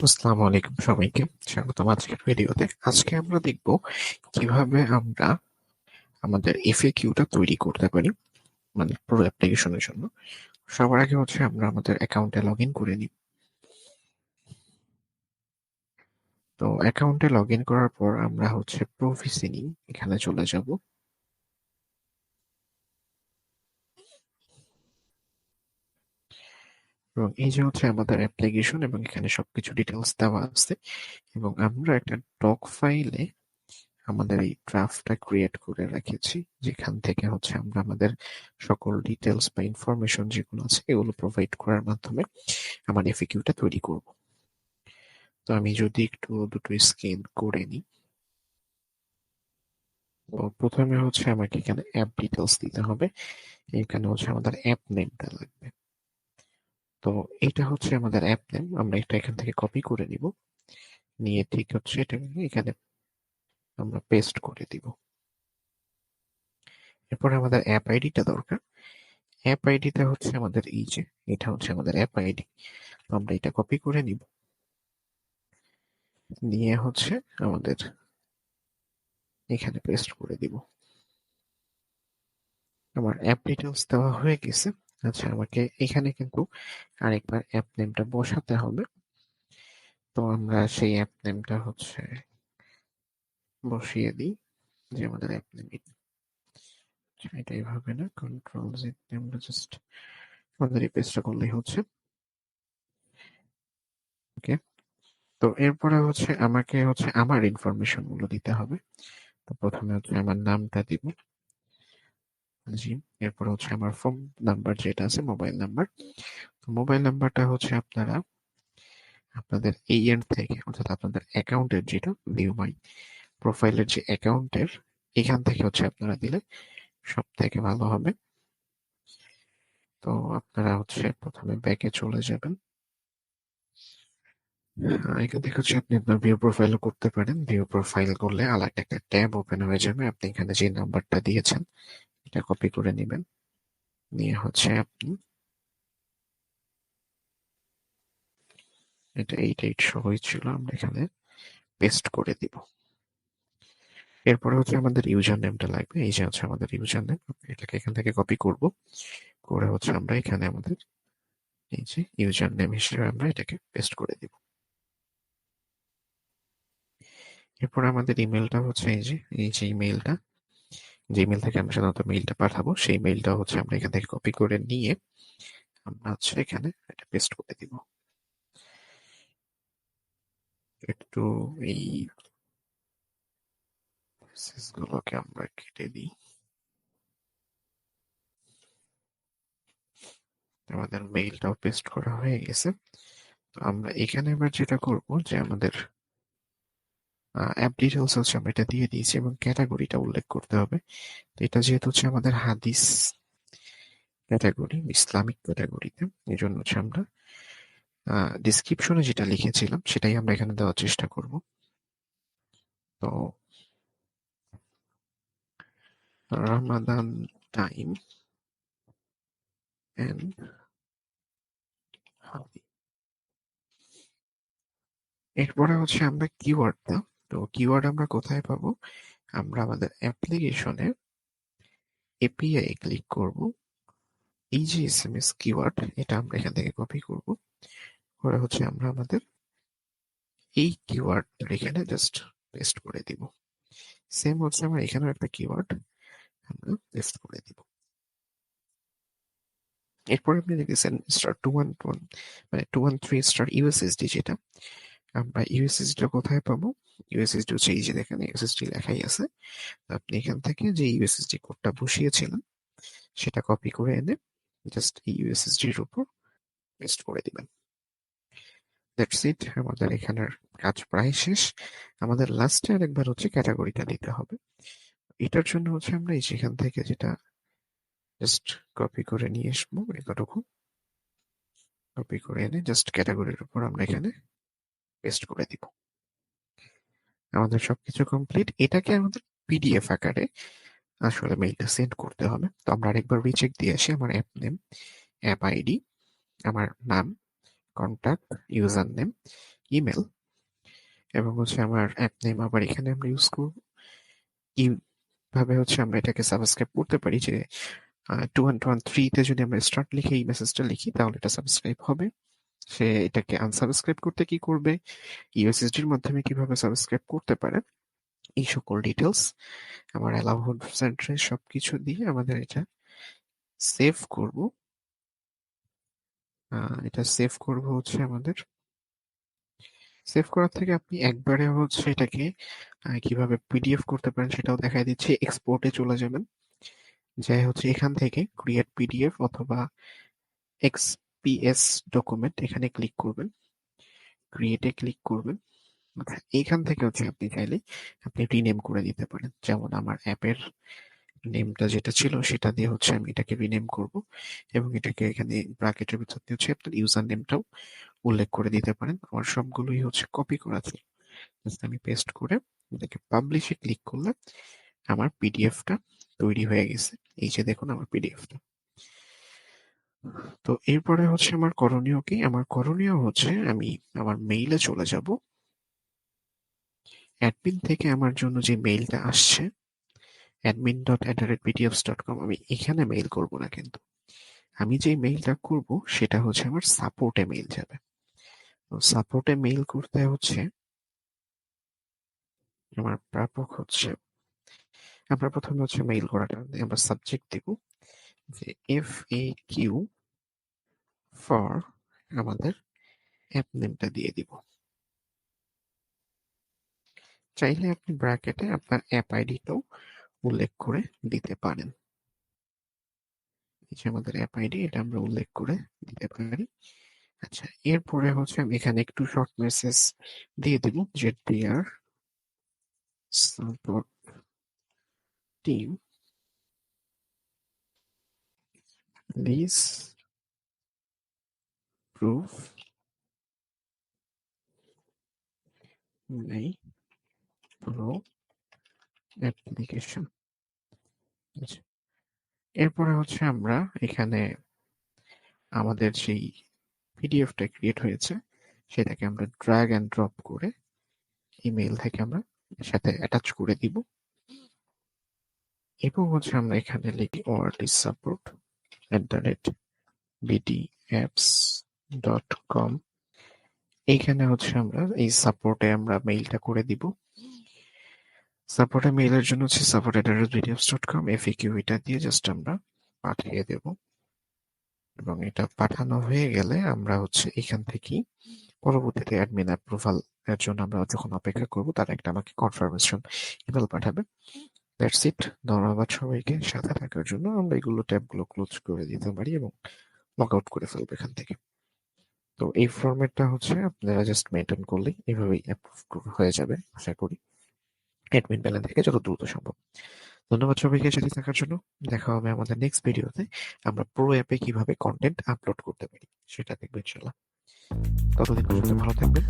আসসালামু আলাইকুম সবাইকে, স্বাগতম আজকের ভিডিওতে। আজকে আমরা দেখব কিভাবে আমরা আমাদের এফএকিউটা তৈরি করতে পারি, মানে পুরো অ্যাপ্লিকেশনের জন্য। সবার আগে আমরা আমাদের অ্যাকাউন্টে লগ ইন করে নিই। তো অ্যাকাউন্টে লগ ইন করার পর আমরা প্রভিশনিং এখানে চলে যাব। এবং এই যে আমাদের অ্যাপ্লিকেশন, এবং এখানে সবকিছু ডিটেলস দেওয়া আছে। এবং আমরা একটা ডক ফাইলে আমাদের এই ড্রাফটটা ক্রিয়েট করে রেখেছি, যেখান থেকে আমরা আমাদের সকল ডিটেলস বা ইনফরমেশন যেগুলো আছে এগুলো প্রোভাইড করার মাধ্যমে আমার এফএকিউটা তৈরি করব। তো আমি যদি একটু দুটো স্ক্যান করে নিই। তো প্রথমে আমাকে এখানে অ্যাপ ডিটেলস দিতে হবে। এখানে আমাদের অ্যাপ নেমটা লাগবে। তো এটা আমাদের অ্যাপ নেম। আমরা এটা এখান থেকে কপি করে নিব, নিয়ে ঠিক এটা এখানে আমরা পেস্ট করে দিব। এরপর আমাদের অ্যাপ আইডিটা দরকার। অ্যাপ আইডিটা আমাদের এই যে এটা আমাদের অ্যাপ আইডি। তো আমরা এটা কপি করে নিব, নিয়ে আমাদের এখানে পেস্ট করে দিব। আমার অ্যাপ ডিটেলস দেওয়া হয়ে গেছে। আচ্ছা, আমাকে এখানে কিন্তু আরেকবার অ্যাপ নেমটা বসাতে হবে। তো আমরা সেই অ্যাপ নেমটা বসিয়ে দিই, যে আমাদের অ্যাপ নেম এটা এইভাবে না, কন্ট্রোল জেড আমরা জাস্ট আমাদের এই পেজটা করলেই ওকে। তো এরপরে আমাকে আমার ইনফরমেশন গুলো দিতে হবে। তো প্রথমে আমার নামটা দিব, জি। এরপর আমার ফোন নাম্বার যেটা আছে, মোবাইল নাম্বার। তো মোবাইল নাম্বারটা আপনারা আপনাদের এই এন্ড থেকে, অর্থাৎ আপনাদের অ্যাকাউন্টের যেটা ভিউ মাই প্রোফাইলের যে অ্যাকাউন্টের, এখান থেকে আপনারা দিলে সব থেকে ভালো হবে। তো আপনারা প্রথমে ব্যাকে চলে যাবেন। এখান থেকে আপনি আপনার ভিউ প্রোফাইল করতে পারেন। ভিউ প্রোফাইল করলে আলাদা একটা ট্যাব ওপেন হয়ে যাবে। আপনি এখানে যে নাম্বারটা দিয়েছেন এটা কপি করে নেবেন, নিয়ে আপনি এটা 88 সহই ছিল, আমরা এখানে পেস্ট করে দিব। এরপরে আমাদের ইউজার নেমটা লাগবে। এই যে আমাদের ইউজার নেম, এটাকে এখান থেকে কপি করব, করে আমরা এখানে আমাদের এই যে ইউজার নেম হিসেবে আমরা এটাকে পেস্ট করে দিব। এরপর আমাদের ইমেলটা এই যে ইমেলটা, যে ইমেল থেকে আমরা সাধারণত মেইলটা পাঠাবো, সেই মেইলটা আমরা এখান থেকে কপি করে নিয়ে আমরা এখানে এটা পেস্ট করে দিব। একটু এই গুলোকে আমরা কেটে দিই। আমাদের মেইলটাও পেস্ট করা হয়ে গেছে। তো আমরা এখানে এবার যেটা করব, যে আমাদের অ্যাপ ডিটেলস আমরা এটা দিয়ে দিয়েছি, এবং ক্যাটাগরিটা উল্লেখ করতে হবে। তো এটা যেহেতু আমাদের হাদিস ক্যাটাগরি, ইসলামিক ক্যাটাগরিতে, এই জন্য আমরা ডিসক্রিপশনে যেটা লিখেছিলাম সেটাই আমরা এখানে দেওয়ার চেষ্টা করব। তো রামাদান টাইম এন্ড হাদি। এরপরে আমরা কিওয়ার্ডটা, তো কিওয়ার্ড আমরা কোথায় পাবো? আমরা আমাদের অ্যাপ্লিকেশনে এপিআই ক্লিক করব। এই যে এসএমএস কিওয়ার্ড, এটা আমরা এখান থেকে কপি করব, করে আমরা আমাদের এই কিওয়ার্ড এখানে জাস্ট পেস্ট করে দিব। সেম আমরা এখানেও একটা কিওয়ার্ড আমরা পেস্ট করে দিব। এরপর আপনি দেখেছেন স্টার 211, মানে 213 স্টার ইউএসএসডি, যেটা আমরা ইউএসএসডি কোথায় পাবো? ইউএসএসডি এই যে দেখেন ইউএসএসডি লেখাই আছে। আপনি এখান থেকে যে ইউএসএসডি কোডটা বসিয়েছিলেন সেটা কপি করে এনে জাস্ট এই ইউএসএসডির উপর পেস্ট করে দিবেন। দ্যাটস ইট, আমাদের এখানের কাজ প্রায় শেষ। আমাদের লাস্টে আরেকবার ক্যাটাগরিটা দিতে হবে। এটার জন্য আমরা এই যেখান থেকে যেটা জাস্ট কপি করে নিয়ে আসবো, এতটুকু কপি করে এনে জাস্ট ক্যাটাগরির উপর আমরা এখানে পেস্ট করে দিব। আমাদের সবকিছু কমপ্লিট। এটাকে আমাদের পিডিএফ আকারে আসলে মেইলটা সেন্ড করতে হবে। তো আমরা আরেকবার রিচেক দিয়ে আসি। আমার অ্যাপ নেম, অ্যাপ আইডি, আমার নাম, কন্টাক্ট, ইউজার নেম, ইমেল এবং আমার অ্যাপ নেম আবার এখানে আমরা ইউজ করব। এইভাবে আমরা এটাকে সাবস্ক্রাইব করতে পারি যে 2113 যদি আমরা স্টার্ট লিখে এই মেসেজটা লিখি তাহলে এটা সাবস্ক্রাইব হবে। সে এটাকে আনসাবস্ক্রাইব করতে কি করবে, ইউএসএসডির মাধ্যমে কিভাবে সাবস্ক্রাইব করতে পারে, এই সকল ডিটেলস আমার অ্যালাউ সেন্টারে সবকিছু দিয়ে আমাদের এটা সেভ করব। এটা সেভ করব আমাদের সেভ করার থেকে আপনি একবারে এটাকে কিভাবে পিডিএফ করতে পারেন সেটাও দেখাই দিচ্ছি। এক্সপোর্টে চলে যাবেন, যাই এখান থেকে ক্রিয়েট পিডিএফ অথবা এক্সপিএস ডকুমেন্ট এখানে ক্লিক করবেন, ক্রিয়েটে ক্লিক করবেন। এইখান থেকে আপনি চাইলে আপনি রিনেম করে দিতে পারেন, যেমন আমার অ্যাপের নেমটা যেটা ছিল সেটা দিয়ে আমি এটাকে রিনেম করব এবং এটাকে এখানে ব্র্যাকেটের ভিতর দিয়ে আপনার ইউজার নেমটাও উল্লেখ করে দিতে পারেন। আমার সবগুলোই কপি করা ছিল, জাস্ট আমি পেস্ট করে এটাকে পাবলিশে ক্লিক করলে আমার পিডিএফটা তৈরি হয়ে গেছে। এই যে দেখুন আমার পিডিএফটা। তো এরপরে আমার করণীয় কি, আমার করণীয় আমি আমার মেইলে চলে যাব। অ্যাডমিন থেকে আমার জন্য যে মেইলটা আসছে admin.pdfs.com, আমি এখানে মেইল করব না, কিন্তু আমি যে মেইলটা করব সেটা আমার সাপোর্টে মেইল যাবে। তো সাপোর্টে মেইল করতে আমার প্রাপক আমরা প্রথমে মেইল করাটা আমরা সাবজেক্ট দেব যে FAQ ফর আমাদের অ্যাপ নেমটা দিয়ে দিব। চাইলে আপনি ব্র্যাকেটে আপনার অ্যাপ আইডিটাও উল্লেখ করে দিতে পারেন। এই যে আমাদের অ্যাপ আইডি, এটা আমরা উল্লেখ করে দিতে পারি। আচ্ছা, এরপরে আমি এখানে একটু শর্ট মেসেজ দিয়ে দেব যে dear support team, please prove my pro application. আচ্ছা, এরপরে আমরা এখানে আমাদের সেই পিডিএফটা ক্রিয়েট হয়েছে সেটাকে আমরা ড্র্যাগ এন্ড ড্রপ করে ইমেইল থেকে আমরা এর সাথে অ্যাটাচ করে দিব এবং আমরা এখানে লিখি ওয়ার্ড সাপোর্ট @bdapps.com। এইখানে আমরা এই সাপোর্টে আমরা মেইলটা করে দিব। সাপোর্টে মেইলের জন্য support@bdapps.com FAQ এটা দিয়ে জাস্ট আমরা পাঠিয়ে দেব এবং এটা পাঠানো হয়ে গেলে আমরা এখান থেকে পরবর্তীতে অ্যাডমিন অ্যাপ্রুভাল এর জন্য আমরা যখন অপেক্ষা করব তার একটা আমাকে কনফার্মেশন ইমেল পাঠাবে। That's it. ধন্যবাদ সবাইকে সাথে থাকার জন্য। আমরা এগুলো ট্যাবগুলো ক্লোজ করে দিতে পারি এবং লগ আউট করে ফেলবো এখান থেকে। তো এই ফরম্যাটটা আপনারা জাস্ট মেনটেন করলেই এভাবেই অ্যাপ্রুভ হয়ে যাবে আশা করি অ্যাডমিন প্যানেল থেকে যত দ্রুত সম্ভব। ধন্যবাদ সবাইকে সাথে থাকার জন্য। দেখা হবে আমাদের নেক্সট ভিডিওতে। আমরা প্রো অ্যাপে কিভাবে কন্টেন্ট আপলোড করতে পারি সেটা দেখবো ইনশাআল্লাহ। ততদিন পর্যন্ত ভালো থাকবেন।